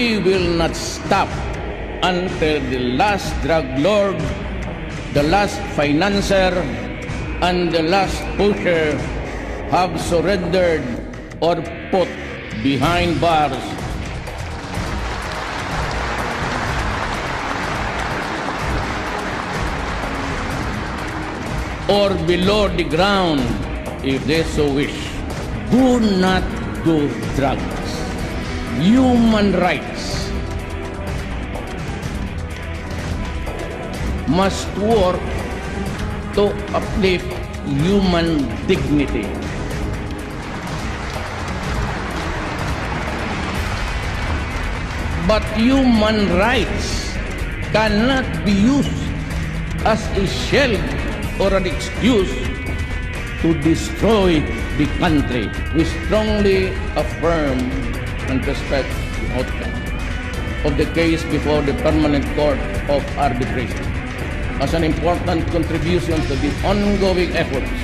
We will not stop until the last drug lord, the last financier, and the last pusher have surrendered or put behind bars. Or below the ground, if they so wish. Do not do drugs. Human rights must work to uplift human dignity. But human rights cannot be used as a shield or an excuse to destroy the country. We strongly affirm and respect the outcome of the case before the Permanent Court of Arbitration as an important contribution to the ongoing efforts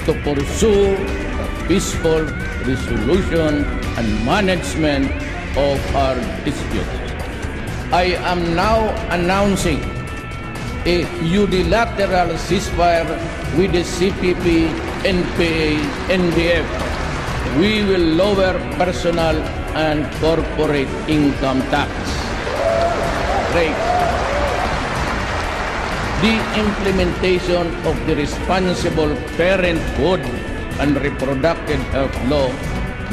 to pursue a peaceful resolution and management of our disputes. I am now announcing a unilateral ceasefire with the CPP, NPA, NDF. We will lower personal and corporate income tax rates. The implementation of the Responsible Parenthood and Reproductive Health Law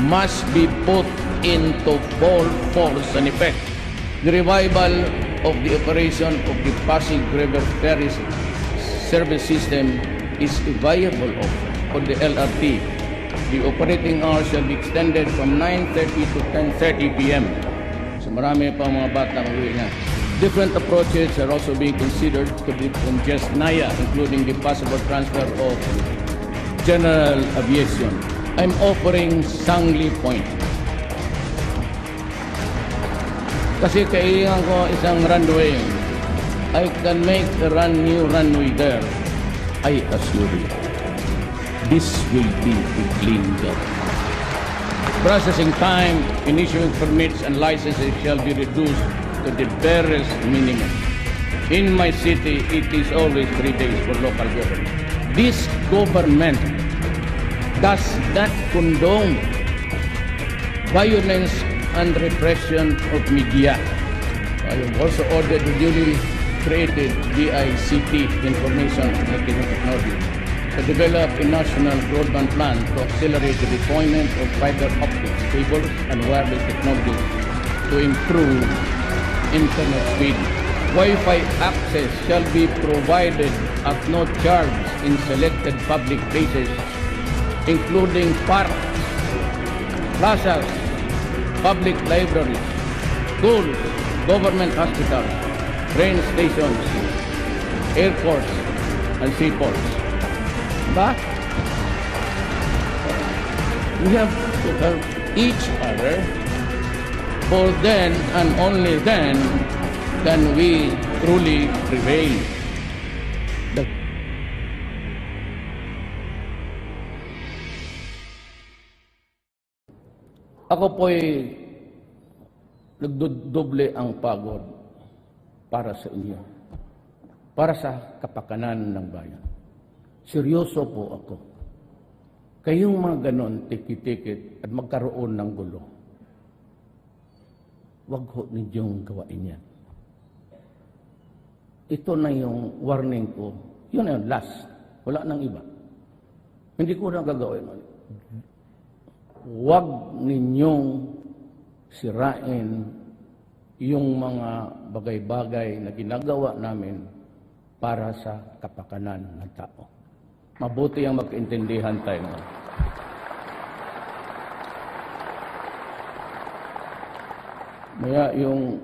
must be put into full force and effect. The revival of the operation of the Pasig River Ferry service system is a viable option for the LRT. The operating hours shall be extended from 9:30 to 10:30 p.m. So marami pa mga bata mag-uwi na. Different approaches are also being considered to decongest NAIA, including the possible transfer of general aviation. I'm offering Sangli Point. Kasi kailangan ko isang runway. I can make a new runway there. I assure you. This will be a clean job. Processing time in issuing permits and licenses shall be reduced to the barest minimum. In my city, it is always 3 days for local government. This government does not condone violence and repression of media. I have also ordered the newly created DICT, Information and Technology, to develop a national broadband plan to accelerate the deployment of fiber optics cables and wireless technology to improve internet speed. Wi-Fi access shall be provided at no charge in selected public places, including parks, plazas, public libraries, schools, government hospitals, train stations, airports, and seaports. But we have to help each other, for then and only then can we truly prevail. Ako po'y nagdodoble ang pagod para sa inyo, para sa kapakanan ng bayan. Seryoso po ako. Kayong mga ganon, tikit-tikit at magkaroon ng gulo, wag ho ninyong gawain yan. Ito na yung warning ko. Yun ang last. Wala nang iba. Hindi ko na gagawin. Huwag ninyong sirain yung mga bagay-bagay na ginagawa namin para sa kapakanan ng tao. Mabuti ang magkaintindihan tayo. Maya yung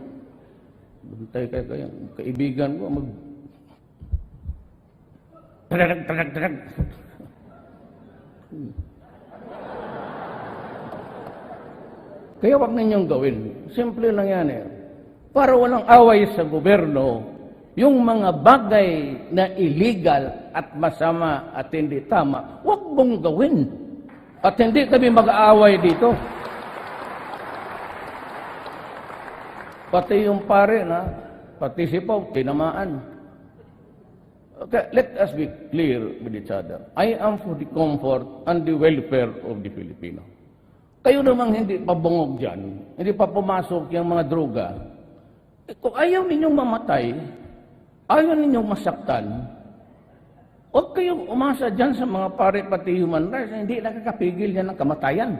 buntay kayo, kaibigan ko, Drag. Kaya wag ninyong gawin. Simple lang yan eh. Para walang away sa gobyerno, yung mga bagay na illegal at masama at hindi tama, wag mong gawin. At hindi kami mag-aaway dito. Pati yung pare na, pati si Pau, tinamaan. Okay, let us be clear with each other. I am for the comfort and the welfare of the Filipino. Kayo namang hindi pa bungog dyan, hindi pa pumasok yung mga droga. Kung ayaw ninyong mamatay, ayaw ninyong masaktan, huwag kayong umasa dyan sa mga pare pati human rights, hindi nakakapigil yan ng kamatayan.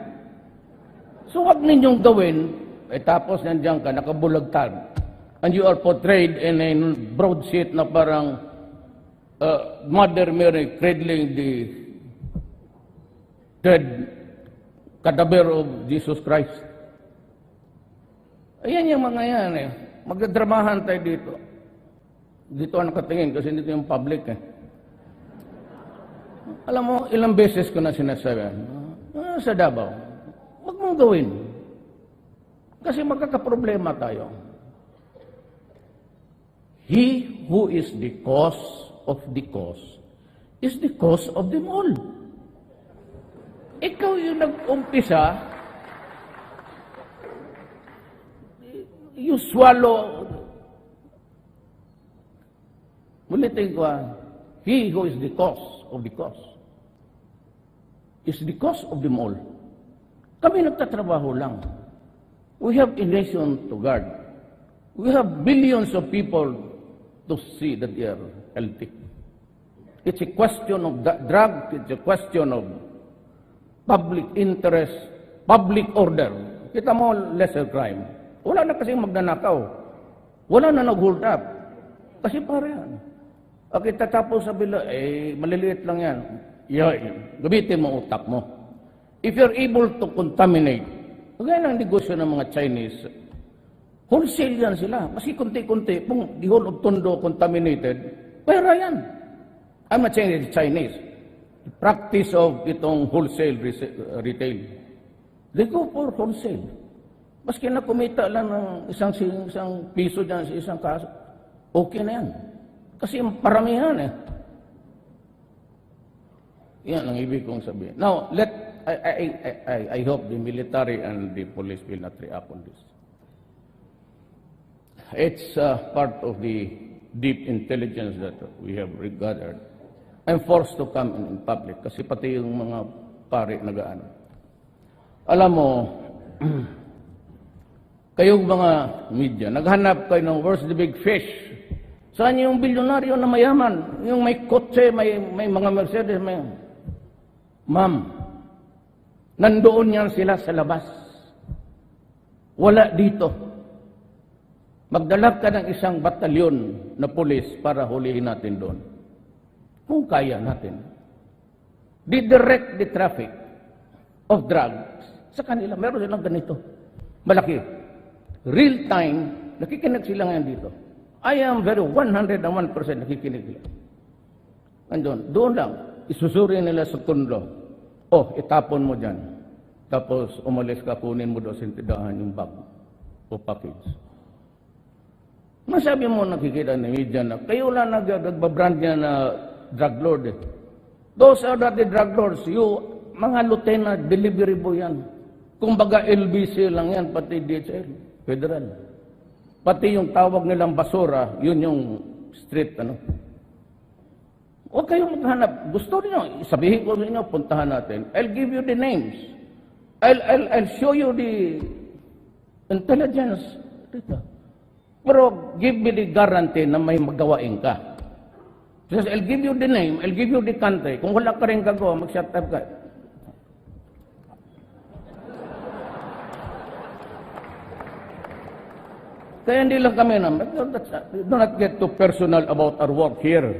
So huwag ninyong gawin, tapos nandiyan ka, nakabulagtag, and you are portrayed in a broadsheet na parang Mother Mary cradling the dead cadaver of Jesus Christ. Ayan yung mga yan eh. Magdadramahan tayo dito. Dito ang nakatingin kasi dito yung public eh. Alam mo, ilang beses ko na sinasabi, sa Davao, wag mong gawin. Kasi magkakaproblema tayo. He who is the cause of the cause is the cause of them all. Ikaw yung nag-umpisa, you swallow. Ulitin ko, he who is the cause of the cause is the cause of them all. Kami nagtatrabaho lang. We have a nation to guard. We have billions of people to see that they are healthy. It's a question of drug, it's a question of public interest, public order. Kita mo, lesser crime. Wala na kasing magnanakaw. Wala na nag-hold up. Kasi para yan. Okay, tatapos sa bila, maliliit lang yan. Gamitin mo utak mo. If you're able to contaminate, kaya ng negosyo ng mga Chinese, wholesale yan sila. Kasi kunti-kunti, kung the whole of Tondo contaminated, pera yan. I'm not saying it's Chinese. The practice of itong wholesale retail. They go for wholesale. Maski na kumita lang ng isang piso dyan sa isang kaso, okay na yan. Kasi paramihan eh. Yan ang ibig kong sabihin. Now, I hope the military and the police will not react on this. It's part of the deep intelligence that we have gathered. I'm forced to come in public kasi pati yung mga pare nagaano. Alam mo, kayong mga media, naghanap kayo ng where's the big fish? Saan yung bilyonaryo na mayaman? Yung may kotse, may mga Mercedes, may... Ma'am, nandoon yan sila sa labas. Wala dito. Magdala ka ng isang batalyon na pulis para hulihin natin doon. Kung kaya natin. Didirect the traffic of drugs sa kanila. Meron silang ganito. Malaki. Real time, nakikinig sila ngayon dito. I am very 101% nakikinig sila. Andun, doon lang. Isusuri nila sa Tondo. Itapon mo dyan. Tapos umalis ka, kunin mo doon sa tindahan yung bag o package. Masabi mo nakikita ng media na kayo lang nagbabrand niya na drug lord eh. Those are not the drug lords. You, mga lieutenant, delivery boy yan. Kung baga LBC lang yan, pati DHL, federal. Pati yung tawag nilang basura, yun yung street, ano. Huwag kayong maghanap. Gusto niyo, sabihin ko sa inyo, puntahan natin. I'll give you the names. I'll show you the intelligence. Pero give me the guarantee na may magawain ka. Because I'll give you the name, I'll give you the country. Kung wala ka rin gagawa, mag-shut up ka. Kaya hindi lang kami na, do not get too personal about our work here.